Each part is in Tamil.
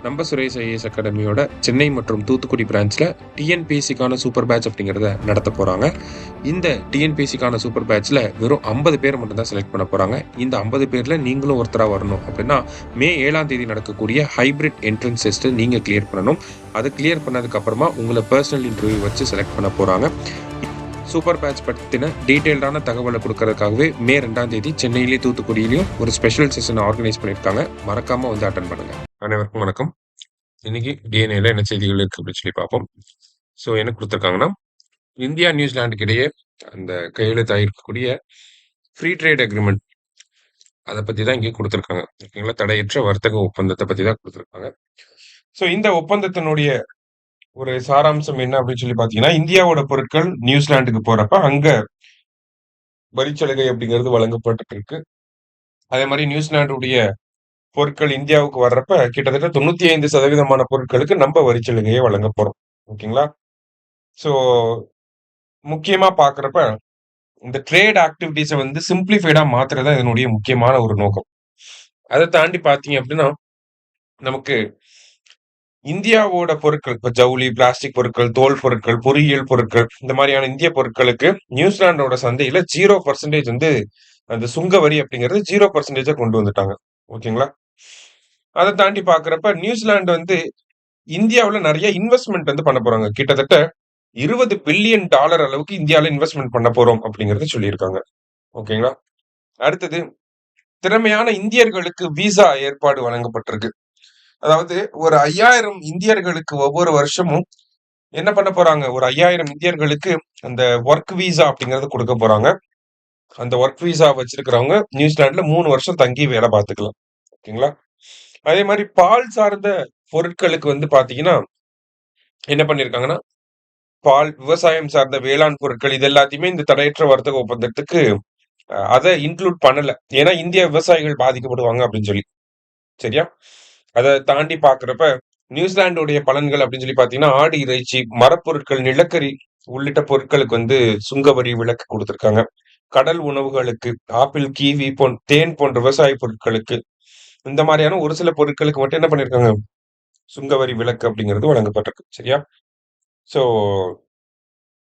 நம்ம சுரேஷ் ஐஏஎஸ் அகாடமியோட சென்னை மற்றும் தூத்துக்குடி பிரான்ச்சில் டிஎன்பிஎஸ்சிக்கான சூப்பர் பேட்ச் அப்படிங்கிறத நடத்த போகிறாங்க. இந்த டிஎன்பிஎஸ்சிக்கான சூப்பர் பேட்ச்சில் வெறும் 50 பேர் மட்டும்தான் செலக்ட் பண்ண போகிறாங்க. இந்த 50 பேரில் நீங்களும் ஒருத்தராக வரணும் அப்படின்னா மே 7ஆம் தேதி நடக்கக்கூடிய ஹைப்ரிட் என்ட்ரன்ஸ் டெஸ்ட்டு நீங்கள் கிளியர் பண்ணணும். அதை கிளியர் பண்ணதுக்கப்புறமா உங்களை பர்சனல் இன்டர்வியூ வச்சு செலக்ட் பண்ண போகிறாங்க. சூப்பர் பேட்ச் பற்றின டீட்டெயில்டான தகவலை கொடுக்கறதுக்காகவே மே 2ஆம் தேதி சென்னையிலேயும் தூத்துக்குடியிலையும் ஒரு ஸ்பெஷல் செஷன் ஆர்கனைஸ் பண்ணியிருக்காங்க. மறக்காமல் வந்து அட்டன் பண்ணுங்கள். அனைவருக்கும் வணக்கம். இன்னைக்கு டிஎன்ஏல என்ன செய்திகள் இருக்கு அப்படின்னு சொல்லி பார்ப்போம். ஸோ என்ன கொடுத்துருக்காங்கன்னா, இந்தியா நியூசிலாண்டுக்கு இடையே அந்த கையெழுத்தாயிருக்கக்கூடிய ஃப்ரீ ட்ரேட் அக்ரிமெண்ட் அதை பற்றி தான் இங்கே கொடுத்துருக்காங்க. ஓகேங்களா, தடையற்ற வர்த்தக ஒப்பந்தத்தை பற்றி தான் கொடுத்துருக்காங்க. ஸோ இந்த ஒப்பந்தத்தினுடைய ஒரு சாராம்சம் என்ன அப்படின்னு சொல்லி பார்த்தீங்கன்னா, இந்தியாவோட பொருட்கள் நியூசிலாண்டுக்கு போறப்ப அங்க வரிச்சலுகை அப்படிங்கிறது வழங்கப்பட்டு இருக்கு. அதே மாதிரி நியூசிலாண்டுடைய பொருட்கள் இந்தியாவுக்கு வர்றப்ப கிட்டத்தட்ட 95% பொருட்களுக்கு நம்ம வரிச்சலுகையை வழங்க போறோம். ஓகேங்களா. ஸோ முக்கியமா பாக்குறப்ப இந்த ட்ரேட் ஆக்டிவிட்டிஸை வந்து சிம்பிளிஃபைடா மாத்துறதா இதனுடைய முக்கியமான ஒரு நோக்கம். அதை தாண்டி பாத்தீங்க அப்படின்னா, நமக்கு இந்தியாவோட பொருட்கள், இப்ப ஜவுளி, பிளாஸ்டிக் பொருட்கள், தோல் பொருட்கள், பொறியியல் பொருட்கள், இந்த மாதிரியான இந்திய பொருட்களுக்கு நியூசிலாண்டோட சந்தையில 0% வந்து அந்த சுங்க வரி அப்படிங்கிறது 0% கொண்டு வந்துட்டாங்க. ஓகேங்களா. அதை தாண்டி பாக்குறப்ப நியூசிலாந்து வந்து இந்தியாவுல நிறைய இன்வெஸ்ட்மெண்ட் வந்து பண்ண போறாங்க. கிட்டத்தட்ட $20 பில்லியன் அளவுக்கு இந்தியாவில இன்வெஸ்ட்மெண்ட் பண்ண போறோம் அப்படிங்கறத சொல்லியிருக்காங்க. ஓகேங்களா. அடுத்தது, திறமையான இந்தியர்களுக்கு விசா ஏற்பாடு வழங்கப்பட்டிருக்கு. அதாவது ஒரு 5000 இந்தியர்களுக்கு ஒவ்வொரு வருஷமும் என்ன பண்ண போறாங்க, ஒரு 5000 இந்தியர்களுக்கு அந்த ஒர்க் விசா அப்படிங்கறது கொடுக்க போறாங்க. அந்த ஒர்க் விசா வச்சிருக்கிறவங்க நியூசிலாந்துல 3 வருஷம் தங்கி வேலை பார்த்துக்கலாம். ஓகேங்களா. அதே மாதிரி பால் சார்ந்த பொருட்களுக்கு வந்து பாத்தீங்கன்னா என்ன பண்ணிருக்காங்கன்னா, பால், விவசாயம் சார்ந்த வேளாண் பொருட்கள் இது எல்லாத்தையுமே இந்த தடையற்ற வர்த்தக ஒப்பந்தத்துக்கு அதை இன்க்ளூட் பண்ணல. ஏன்னா இந்திய விவசாயிகள் பாதிக்கப்படுவாங்க அப்படின்னு சொல்லி. சரியா. அதை தாண்டி பாக்குறப்ப நியூசிலாண்டுடைய பலன்கள் அப்படின்னு சொல்லி பாத்தீங்கன்னா, ஆடு இறைச்சி, மரப்பொருட்கள், நிலக்கரி உள்ளிட்ட பொருட்களுக்கு வந்து சுங்க வரி விலக்கு கொடுத்திருக்காங்க. கடல் உணவுகளுக்கு, ஆப்பிள், கீவி, தேன் போன்ற விவசாய பொருட்களுக்கு, இந்த மாதிரியான ஒரு சில பொருட்களுக்கு மட்டும் என்ன பண்ணிருக்காங்க, சுங்க வரி விலக்கு அப்படிங்கிறது வழங்கப்பட்டிருக்கு. சரியா. சோ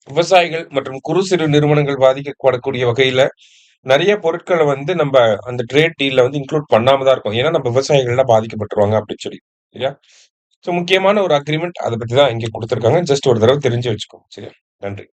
விவசாயிகள் மற்றும் குறு சிறு நிறுவனங்கள் பாதிக்கப்படக்கூடிய வகையில நிறைய பொருட்களை வந்து நம்ம அந்த ட்ரேட் டீல்ல வந்து இன்க்ளூட் பண்ணாம தான் இருக்கும். ஏன்னா நம்ம விவசாயிகள் எல்லாம் பாதிக்கப்பட்டுருவாங்க அப்படின்னு சொல்லி. சரியா. சோ முக்கியமான ஒரு அக்ரிமெண்ட் அதை பத்தி தான் இங்க கொடுத்திருக்காங்க. ஜஸ்ட் ஒரு தடவை தெரிஞ்சு வச்சுக்கோங்க. சரியா. நன்றி.